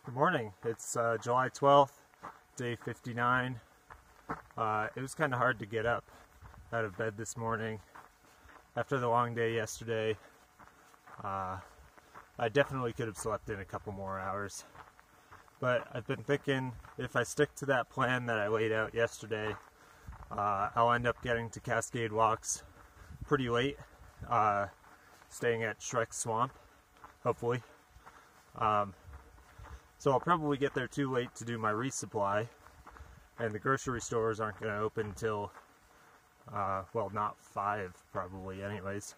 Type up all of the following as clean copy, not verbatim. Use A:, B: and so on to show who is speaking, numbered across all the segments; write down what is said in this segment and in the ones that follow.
A: Good morning. It's July 12th, day 59. It was kind of hard to get up out of bed this morning after the long day yesterday. I definitely could have slept in a couple more hours, but I've been thinking if I stick to that plan that I laid out yesterday, I'll end up getting to Cascade Walks pretty late, staying at Shrek Swamp, hopefully. So I'll probably get there too late to do my resupply, and the grocery stores aren't going to open until, well, not 5 probably anyways.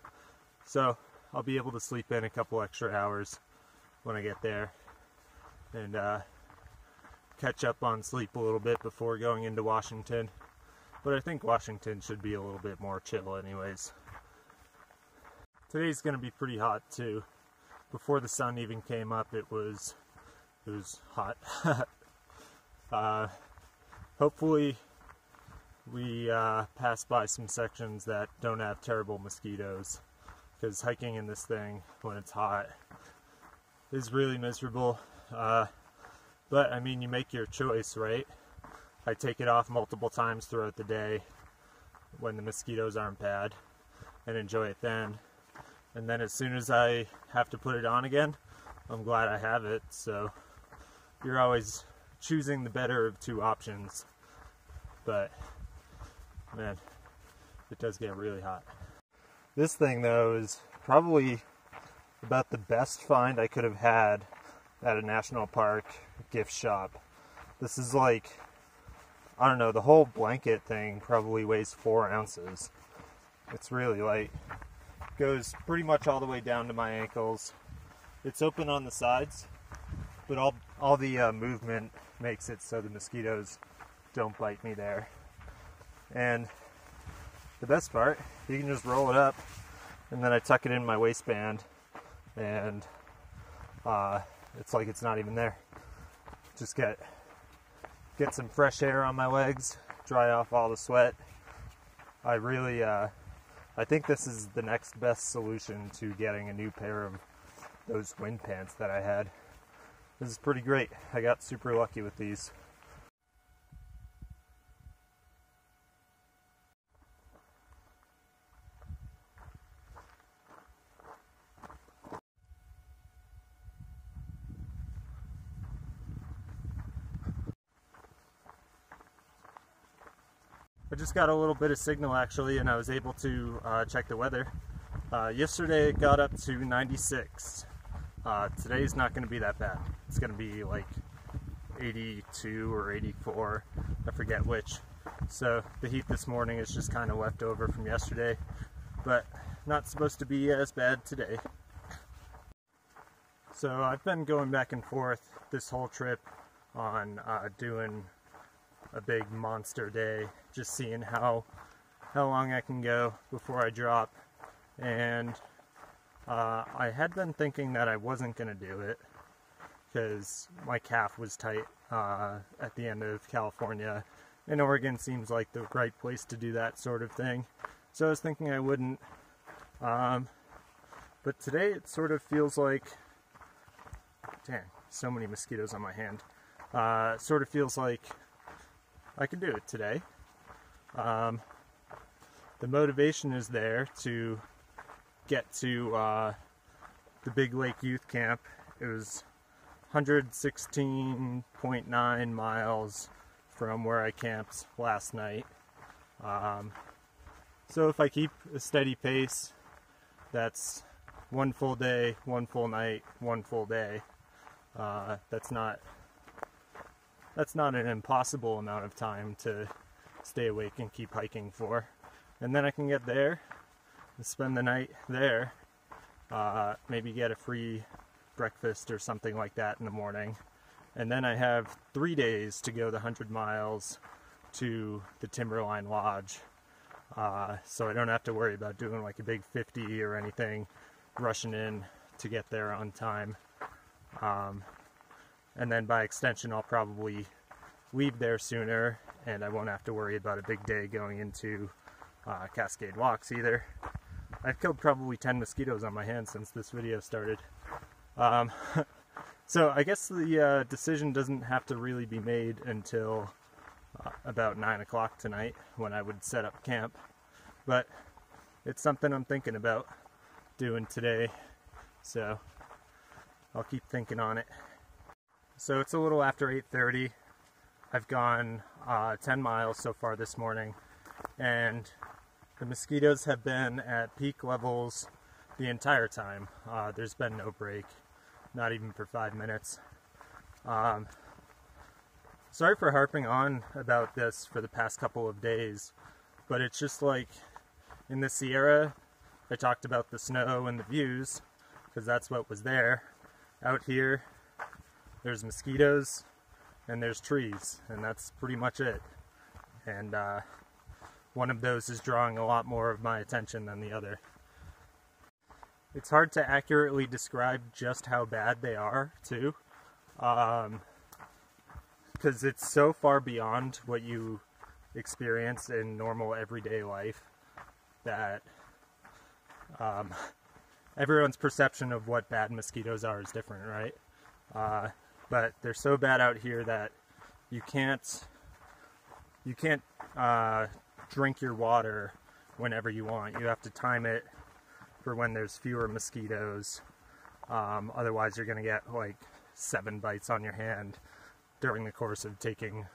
A: So I'll be able to sleep in a couple extra hours when I get there and catch up on sleep a little bit before going into Washington. But I think Washington should be a little bit more chill anyways. Today's going to be pretty hot too. Before the sun even came up, it was hot. Hopefully we pass by some sections that don't have terrible mosquitoes, because hiking in this thing when it's hot is really miserable. But I mean, you make your choice, right? I take it off multiple times throughout the day when the mosquitoes aren't bad and enjoy it then. And then as soon as I have to put it on again, I'm glad I have it. So you're always choosing the better of two options. But man, it does get really hot. This thing though is probably about the best find I could have had at a national park gift shop. This is like, I don't know, the whole blanket thing probably weighs 4 ounces. It's really light. Goes pretty much all the way down to my ankles. It's open on the sides, but all the movement makes it so the mosquitoes don't bite me there. And the best part, you can just roll it up, and then I tuck it in my waistband, and it's like it's not even there. Just get some fresh air on my legs, dry off all the sweat. I think this is the next best solution to getting a new pair of those wind pants that I had. This is pretty great. I got super lucky with these. I just got a little bit of signal actually, and I was able to check the weather. Yesterday it got up to 96. Today's not going to be that bad. It's going to be like 82 or 84, I forget which. So the heat this morning is just kind of left over from yesterday, but not supposed to be as bad today. So I've been going back and forth this whole trip on doing a big monster day, just seeing how long I can go before I drop. And I had been thinking that I wasn't going to do it because my calf was tight at the end of California, and Oregon seems like the right place to do that sort of thing. So I was thinking I wouldn't. But today it sort of feels like, dang, so many mosquitoes on my hand. Sort of feels like I can do it today. The motivation is there to get to the Big Lake Youth Camp. It was 116.9 miles from where I camped last night. So if I keep a steady pace, that's 1 full day, 1 full night, 1 full day. That's not an impossible amount of time to stay awake and keep hiking for. And then I can get there and spend the night there, maybe get a free breakfast or something like that in the morning. And then I have 3 days to go the 100 miles to the Timberline Lodge. So I don't have to worry about doing like a big 50 or anything, rushing in to get there on time. And then by extension, I'll probably leave there sooner, and I won't have to worry about a big day going into Cascade Walks either. I've killed probably 10 mosquitoes on my hands since this video started. So I guess the decision doesn't have to really be made until about 9 o'clock tonight when I would set up camp, but it's something I'm thinking about doing today, so I'll keep thinking on it. So it's a little after 8:30. I've gone 10 miles so far this morning, and the mosquitoes have been at peak levels the entire time. There's been no break, not even for 5 minutes. Sorry for harping on about this for the past couple of days, but it's just like in the Sierra, I talked about the snow and the views because that's what was there. Out here, there's mosquitoes and there's trees, and that's pretty much it. And one of those is drawing a lot more of my attention than the other. It's hard to accurately describe just how bad they are, too, because it's so far beyond what you experience in normal everyday life that everyone's perception of what bad mosquitoes are is different, right? But they're so bad out here that you can't drink your water whenever you want. You have to time it for when there's fewer mosquitoes. Otherwise you're gonna get like 7 bites on your hand during the course of taking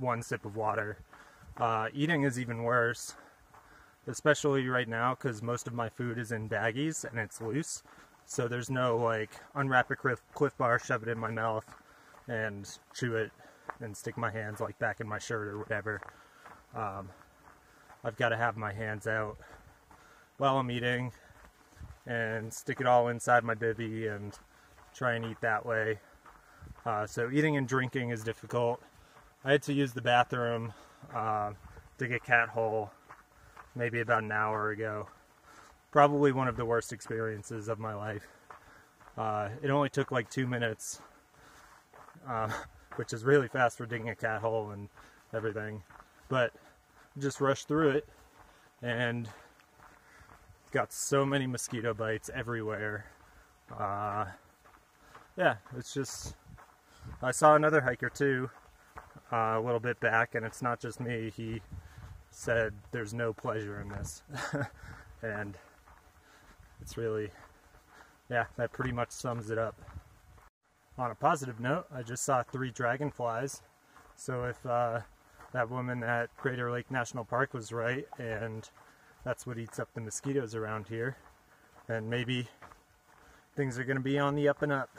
A: 1 sip of water. Eating is even worse, especially right now because most of my food is in baggies and it's loose. So there's no like unwrap a Cliff Bar, shove it in my mouth and chew it and stick my hands like back in my shirt or whatever. I've got to have my hands out while I'm eating and stick it all inside my bivvy and try and eat that way. So eating and drinking is difficult. I had to use the bathroom, dig a cat hole maybe about an hour ago. Probably one of the worst experiences of my life. It only took like 2 minutes, which is really fast for digging a cat hole and everything, but just rushed through it and got so many mosquito bites everywhere. Yeah, it's just, I saw another hiker too a little bit back, and it's not just me. He said there's no pleasure in this. And it's really, yeah, that pretty much sums it up. On a positive note, I just saw 3 dragonflies. So if that woman at Crater Lake National Park was right, and that's what eats up the mosquitoes around here, then maybe things are going to be on the up and up.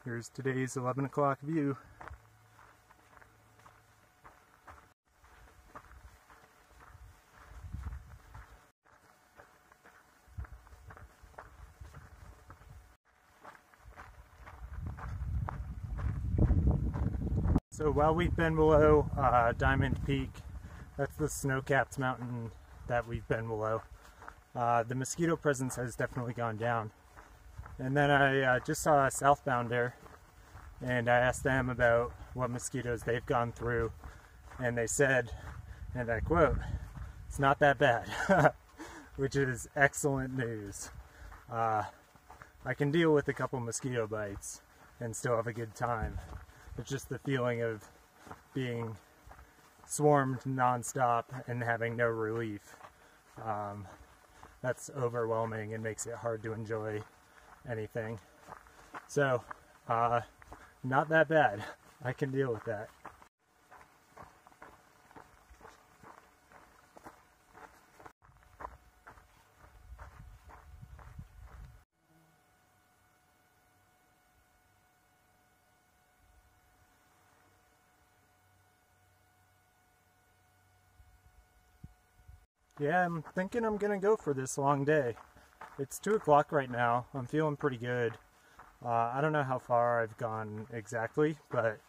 A: Here's today's 11 o'clock view. So while we've been below Diamond Peak, that's the snow-capped mountain that we've been below, the mosquito presence has definitely gone down. And then I just saw a southbounder, and I asked them about what mosquitoes they've gone through, and they said, and I quote, "It's not that bad," which is excellent news. I can deal with a couple mosquito bites and still have a good time. It's just the feeling of being swarmed nonstop and having no relief. That's overwhelming and makes it hard to enjoy anything. So, not that bad. I can deal with that. Yeah, I'm thinking I'm gonna go for this long day. It's 2 o'clock right now. I'm feeling pretty good. I don't know how far I've gone exactly, but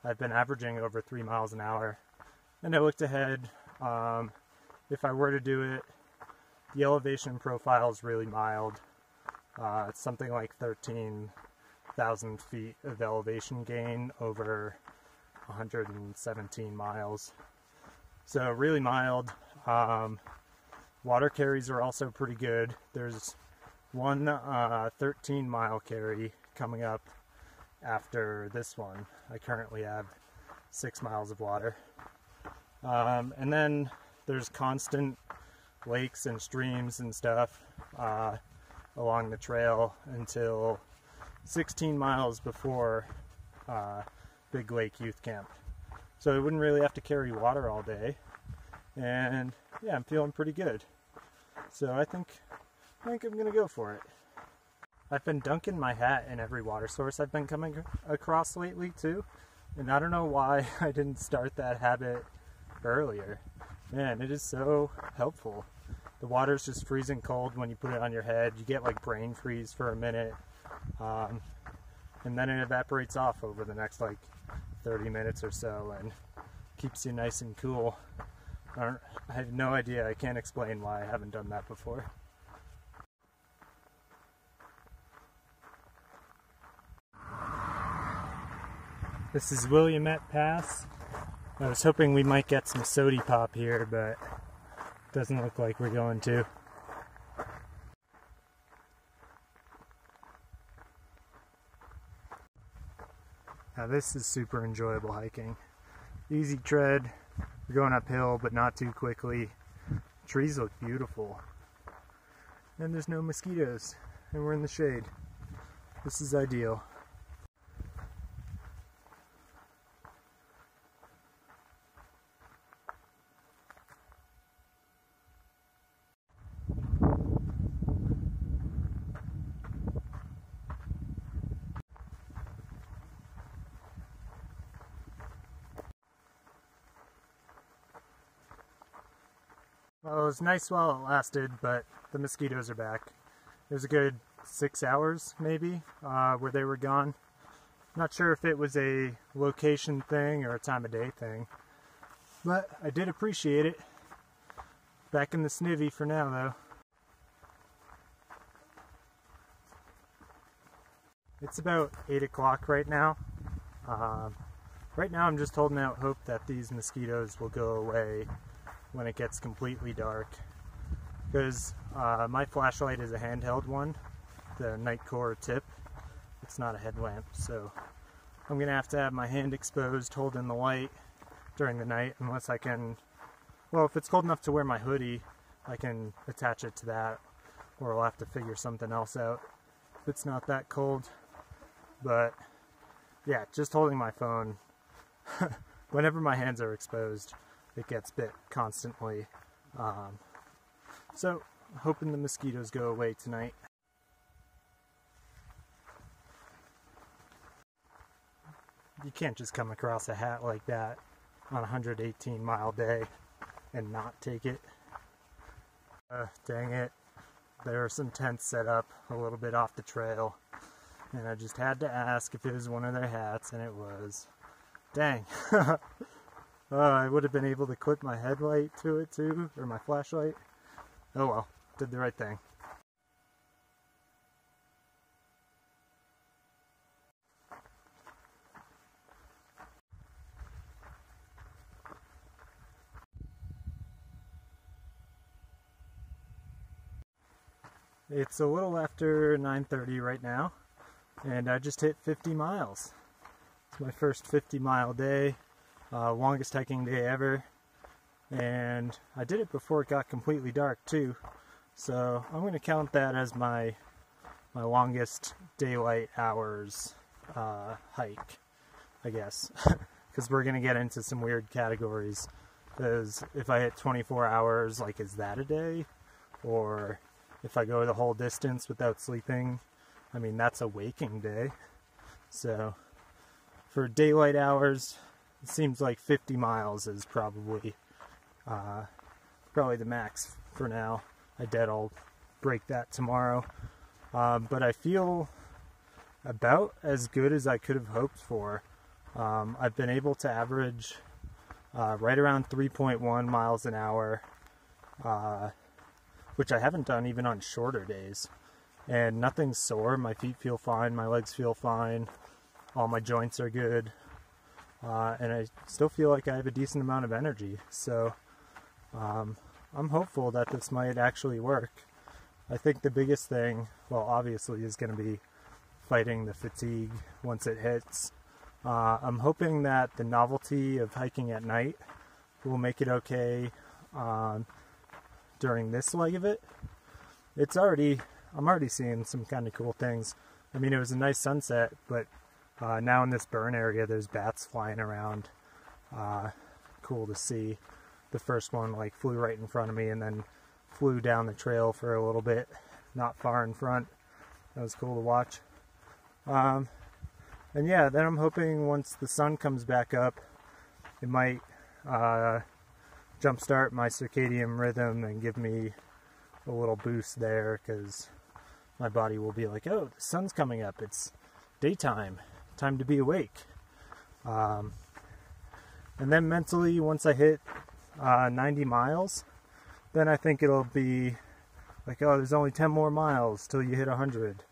A: I've been averaging over 3 miles an hour. And I looked ahead. If I were to do it, the elevation profile is really mild. It's something like 13,000 feet of elevation gain over 117 miles. So really mild. Water carries are also pretty good. There's one 13-mile carry coming up after this one. I currently have 6 miles of water. And then there's constant lakes and streams and stuff along the trail until 16 miles before Big Lake Youth Camp. So I wouldn't really have to carry water all day. And yeah, I'm feeling pretty good. So I think I'm gonna go for it. I've been dunking my hat in every water source I've been coming across lately too. And I don't know why I didn't start that habit earlier. Man, it is so helpful. The water's just freezing cold when you put it on your head. You get like brain freeze for a minute. And then it evaporates off over the next like 30 minutes or so and keeps you nice and cool. I have no idea. I can't explain why I haven't done that before. This is Williamette Pass. I was hoping we might get some sody pop here, but doesn't look like we're going to. Now this is super enjoyable hiking. Easy tread, we're going uphill but not too quickly. Trees look beautiful. And there's no mosquitoes, and we're in the shade. This is ideal. Well, it was nice while it lasted, but the mosquitoes are back. It was a good 6 hours, maybe, where they were gone. Not sure if it was a location thing or a time of day thing, but I did appreciate it. Back in the snivy for now, though. It's about 8 o'clock right now. Right now I'm just holding out hope that these mosquitoes will go away when it gets completely dark, because my flashlight is a handheld one, the Nightcore tip. It's not a headlamp, so I'm gonna have to have my hand exposed holding the light during the night, unless I can, well, if it's cold enough to wear my hoodie, I can attach it to that, or I'll have to figure something else out if it's not that cold. But yeah, just holding my phone, whenever my hands are exposed, it gets bit constantly. So, hoping the mosquitoes go away tonight. You can't just come across a hat like that on a 118-mile day and not take it. Dang it. There were some tents set up a little bit off the trail, and I just had to ask if it was one of their hats, and it was. Dang. I would have been able to clip my headlight to it too, or my flashlight. Oh well, did the right thing. It's a little after 9:30 right now, and I just hit 50 miles. It's my first 50-mile day. Longest hiking day ever, and I did it before it got completely dark too, so I'm going to count that as my longest daylight hours hike, I guess, because we're going to get into some weird categories, because if I hit 24 hours, like, is that a day? Or if I go the whole distance without sleeping, I mean, that's a waking day. So for daylight hours, it seems like 50 miles is probably the max for now. I doubt I'll break that tomorrow. But I feel about as good as I could have hoped for. I've been able to average right around 3.1 miles an hour, which I haven't done even on shorter days. And nothing's sore. My feet feel fine, my legs feel fine, all my joints are good. and I still feel like I have a decent amount of energy. So I'm hopeful that this might actually work. I think the biggest thing, well, obviously, is going to be fighting the fatigue once it hits. I'm hoping that the novelty of hiking at night will make it okay during this leg of it. I'm already seeing some kind of cool things. I mean, it was a nice sunset, but now in this burn area, there's bats flying around. Cool to see. The first one like flew right in front of me and then flew down the trail for a little bit, not far in front. That was cool to watch. And yeah, then I'm hoping once the sun comes back up, it might jumpstart my circadian rhythm and give me a little boost there, because my body will be like, oh, the sun's coming up, it's daytime, time to be awake. And then mentally, once I hit 90 miles, then I think it'll be like, oh, there's only 10 more miles till you hit 100.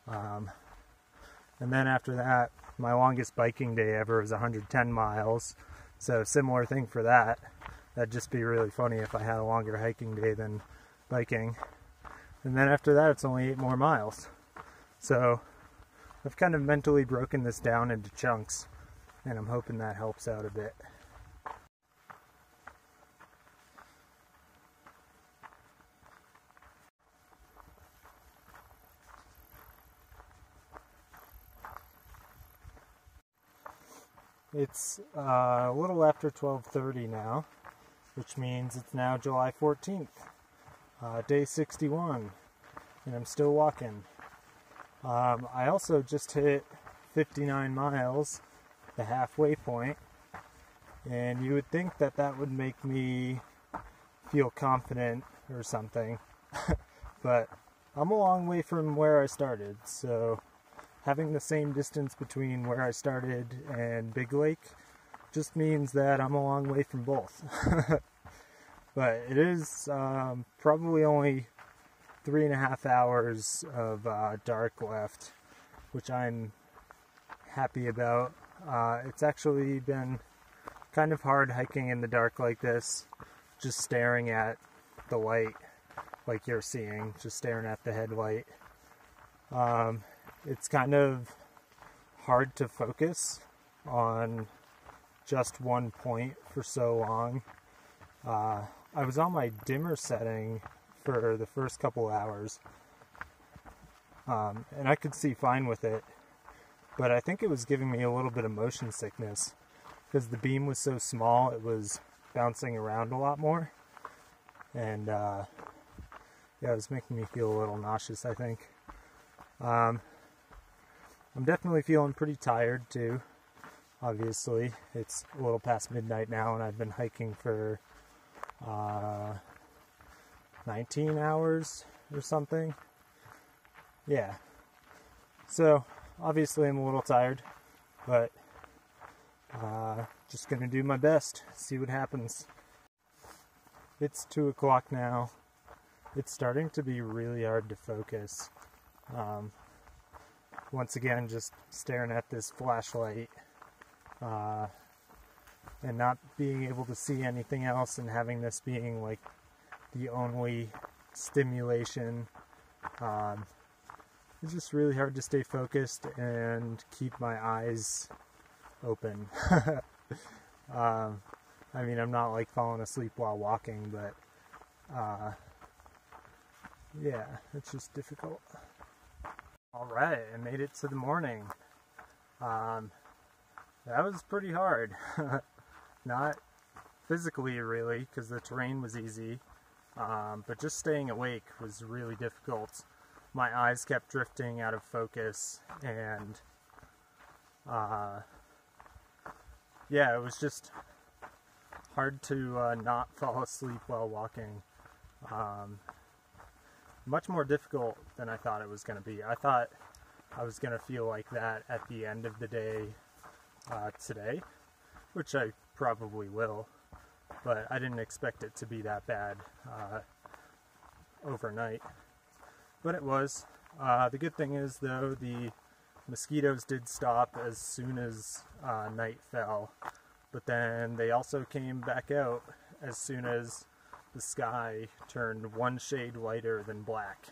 A: And then after that, my longest biking day ever is 110 miles. So similar thing for that. That'd just be really funny if I had a longer hiking day than biking. And then after that, it's only 8 more miles. So I've kind of mentally broken this down into chunks, and I'm hoping that helps out a bit. It's a little after 12:30 now, which means it's now July 14th, day 61, and I'm still walking. I also just hit 59 miles, the halfway point, and you would think that that would make me feel confident or something, but I'm a long way from where I started, so having the same distance between where I started and Big Lake just means that I'm a long way from both. But it is probably only 3.5 hours of dark left, which I'm happy about. It's actually been kind of hard hiking in the dark like this, just staring at the light like you're seeing, just staring at the headlight. It's kind of hard to focus on just one point for so long. I was on my dimmer setting for the first couple hours, and I could see fine with it, but I think it was giving me a little bit of motion sickness because the beam was so small, it was bouncing around a lot more, and yeah, it was making me feel a little nauseous, I think. I'm definitely feeling pretty tired too. Obviously, it's a little past midnight now, and I've been hiking for 19 hours or something. Yeah. So, obviously I'm a little tired, but just gonna do my best, see what happens. It's 2 o'clock now. It's starting to be really hard to focus. Once again, just staring at this flashlight and not being able to see anything else, and having this being like the only stimulation. It's just really hard to stay focused and keep my eyes open. I mean, I'm not like falling asleep while walking, but yeah, it's just difficult. Alright, I made it to the morning. That was pretty hard. Not physically, really, because the terrain was easy, but just staying awake was really difficult. My eyes kept drifting out of focus, and yeah, it was just hard to not fall asleep while walking. Much more difficult than I thought it was going to be. I thought I was going to feel like that at the end of the day today, which I probably will, but I didn't expect it to be that bad overnight. But it was. The good thing is, though, the mosquitoes did stop as soon as night fell, but then they also came back out as soon as the sky turned one shade lighter than black.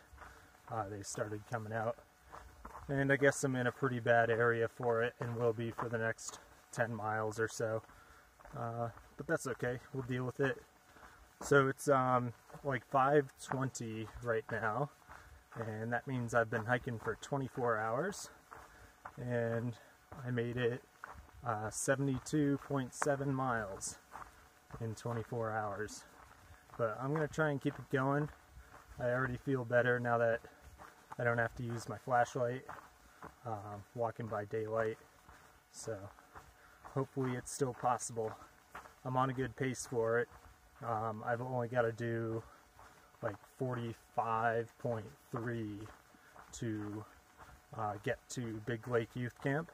A: They started coming out, and I guess I'm in a pretty bad area for it, and will be for the next 10 miles or so, but that's okay, we'll deal with it. So it's like 5:20 right now, and that means I've been hiking for 24 hours, and I made it 72.7 miles in 24 hours. But I'm going to try and keep it going. I already feel better now that I don't have to use my flashlight, walking by daylight, so hopefully it's still possible. I'm on a good pace for it. I've only got to do like 45.3 to get to Big Lake Youth Camp,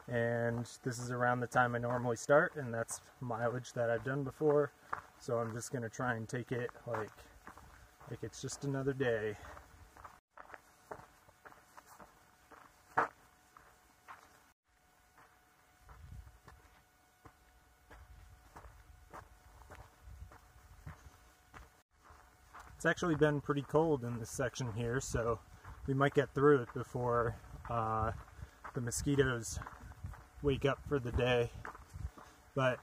A: and this is around the time I normally start, and that's mileage that I've done before, so I'm just going to try and take it like it's just another day. It's actually been pretty cold in this section here, so we might get through it before the mosquitoes wake up for the day. But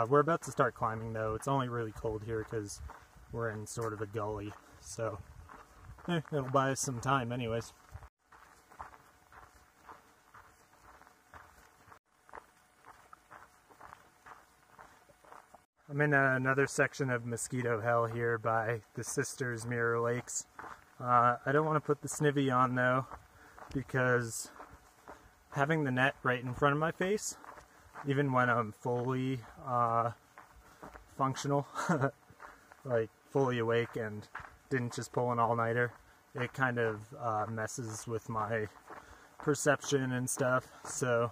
A: we're about to start climbing though. It's only really cold here because we're in sort of a gully, so it'll buy us some time anyways. I'm in another section of mosquito hell here by the Sisters Mirror Lakes. I don't want to put the snivy on though, because having the net right in front of my face, even when I'm fully functional, like fully awake and didn't just pull an all-nighter, it kind of messes with my perception and stuff, so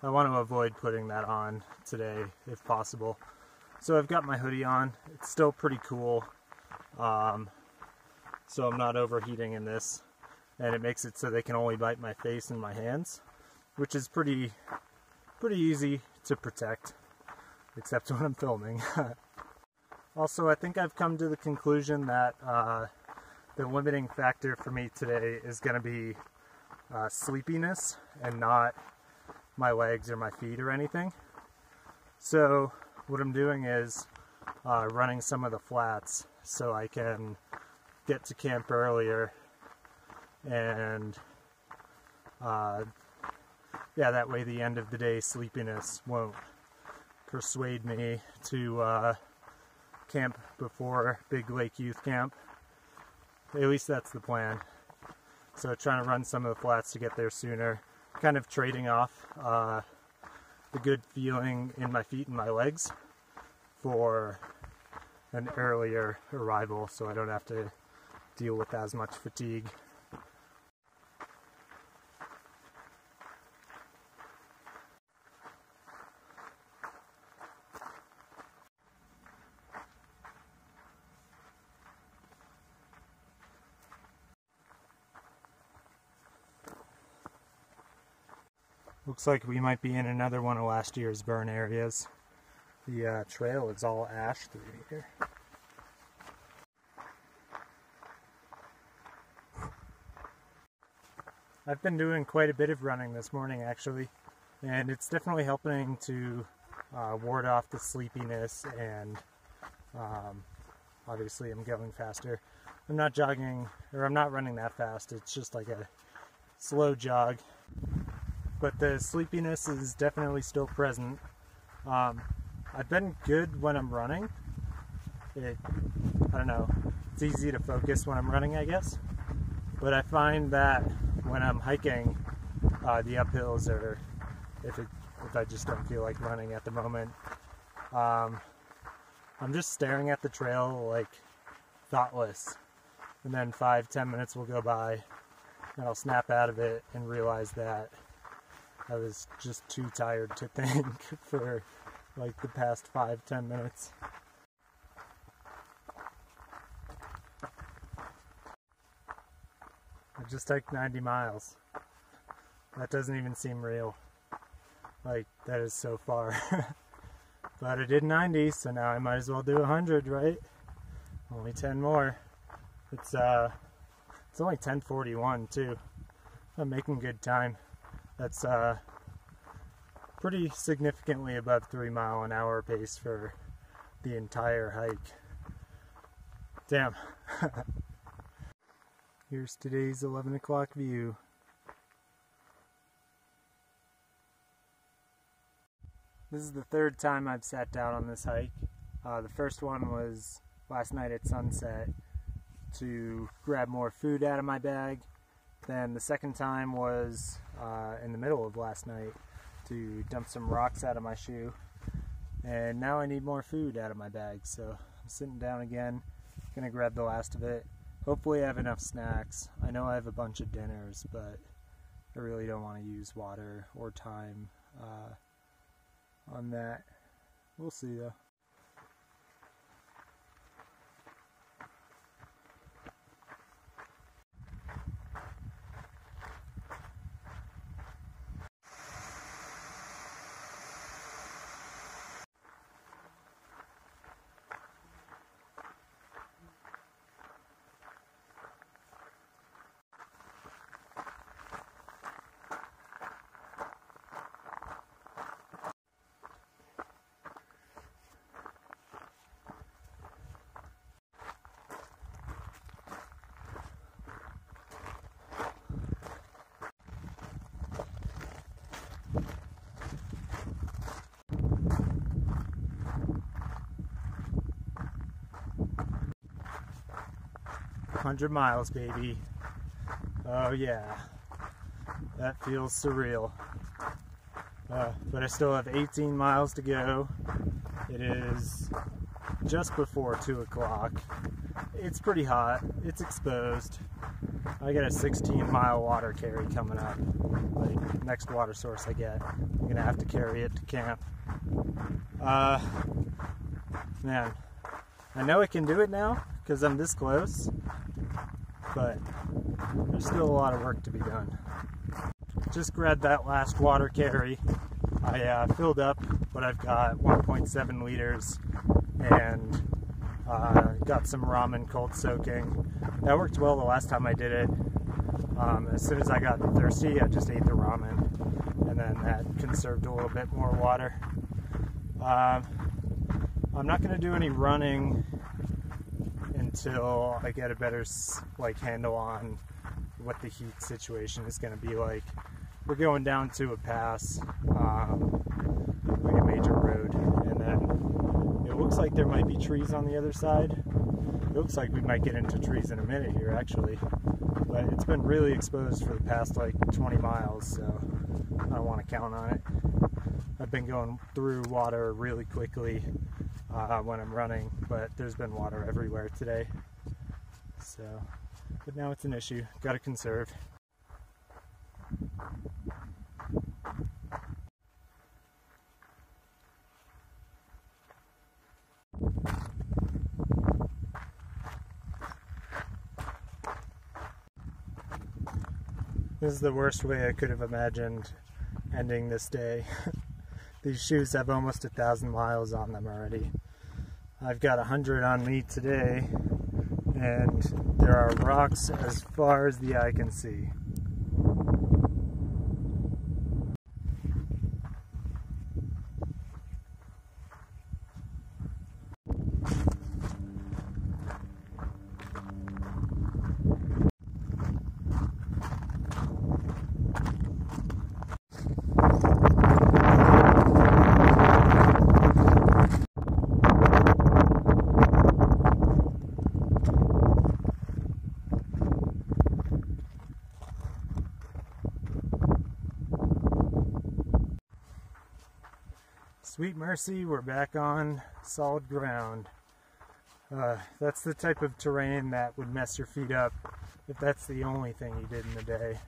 A: I want to avoid putting that on today if possible. So I've got my hoodie on. It's still pretty cool, so I'm not overheating in this, and it makes it so they can only bite my face and my hands, which is pretty easy to protect, except when I'm filming. Also, I think I've come to the conclusion that the limiting factor for me today is going to be sleepiness and not my legs or my feet or anything. So what I'm doing is running some of the flats so I can get to camp earlier, and yeah, that way the end of the day sleepiness won't persuade me to camp before Big Lake Youth Camp. At least that's the plan. So trying to run some of the flats to get there sooner, kind of trading off the good feeling in my feet and my legs for an earlier arrival, so I don't have to deal with as much fatigue. Looks like we might be in another one of last year's burn areas. The trail is all ash through here. I've been doing quite a bit of running this morning actually, and it's definitely helping to ward off the sleepiness, and obviously I'm going faster. I'm not jogging, or I'm not running that fast, it's just like a slow jog. But the sleepiness is definitely still present. I've been good when I'm running. I don't know, it's easy to focus when I'm running, I guess. But I find that when I'm hiking, the uphills, or if I just don't feel like running at the moment, I'm just staring at the trail like thoughtless. And then 5-10 minutes will go by, and I'll snap out of it and realize that I was just too tired to think for like the past 5-10 minutes. I just hiked 90 miles. That doesn't even seem real. Like, that is so far. But I did 90, so now I might as well do 100, right? Only 10 more. It's only 10:41 too. I'm making good time. That's pretty significantly above 3 mile an hour pace for the entire hike. Damn. Here's today's 11 o'clock view. This is the third time I've sat down on this hike. The first one was last night at sunset to grab more food out of my bag. Then the second time was in the middle of last night to dump some rocks out of my shoe. And now I need more food out of my bag, so I'm sitting down again, gonna grab the last of it. Hopefully I have enough snacks. I know I have a bunch of dinners, but I really don't want to use water or time on that. We'll see though. "100 miles, baby." Oh yeah, that feels surreal. But I still have 18 miles to go. It is just before 2 o'clock. It's pretty hot. It's exposed. I got a 16-mile water carry coming up. Like, next water source I get, I'm gonna have to carry it to camp. Man, I know I can do it now because I'm this close, but there's still a lot of work to be done. Just grabbed that last water carry. I filled up what I've got, 1.7 liters, and got some ramen cold soaking. That worked well the last time I did it. As soon as I got thirsty, I just ate the ramen, and then that conserved a little bit more water. I'm not going to do any running until I get a better handle on what the heat situation is going to be like. We're going down to a pass, like a major road, and then it looks like there might be trees on the other side. It looks like we might get into trees in a minute here, actually, but it's been really exposed for the past like 20 miles, so I don't want to count on it. I've been going through water really quickly when I'm running, but there's been water everywhere today, so, but now it's an issue. Gotta conserve. This is the worst way I could have imagined ending this day. These shoes have almost 1,000 miles on them already. I've got 100 on me today, and there are rocks as far as the eye can see. Sweet mercy, we're back on solid ground. That's the type of terrain that would mess your feet up if that's the only thing you did in the day.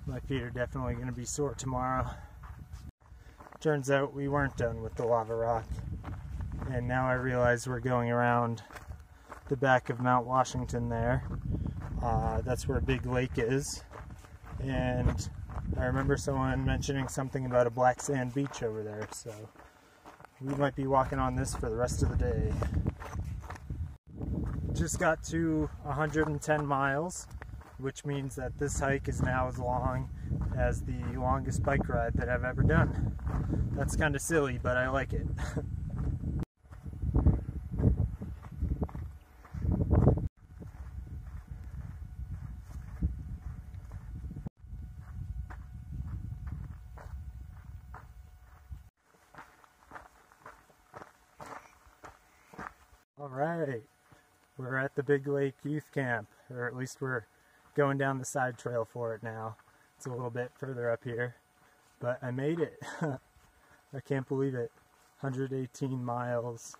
A: My feet are definitely going to be sore tomorrow. Turns out we weren't done with the lava rock, and now I realize we're going around the back of Mount Washington there. That's where Big Lake is, and I remember someone mentioning something about a black sand beach over there, so we might be walking on this for the rest of the day. Just got to 110 miles, which means that this hike is now as long as the longest bike ride that I've ever done. That's kind of silly, but I like it. Alright, we're at the Big Lake Youth Camp, or at least we're going down the side trail for it now. It's a little bit further up here, but I made it. I can't believe it. 118 miles.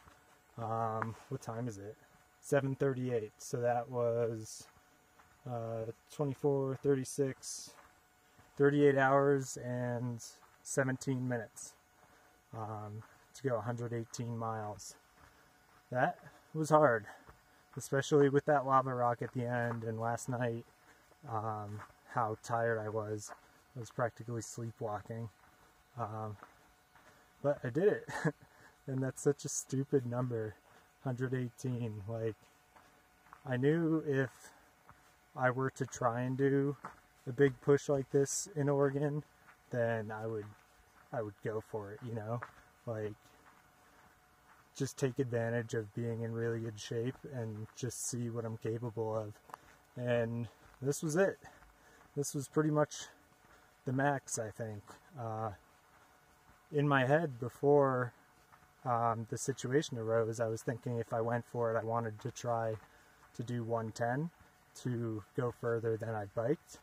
A: What time is it? 7:38. So that was 24, 36, 38 hours and 17 minutes to go 118 miles. That was hard, especially with that lava rock at the end, and last night, how tired I was. I was practically sleepwalking. But I did it. And that's such a stupid number, 118. Like, I knew if I were to try and do a big push like this in Oregon, then I would go for it, you know? Like, just take advantage of being in really good shape and just see what I'm capable of. And this was it. This was pretty much the max, I think. In my head, before the situation arose, I was thinking if I went for it, I wanted to try to do 110 to go further than I biked.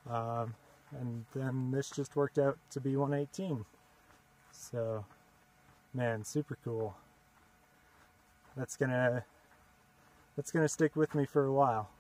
A: And then this just worked out to be 118. So, man, super cool. That's gonna stick with me for a while.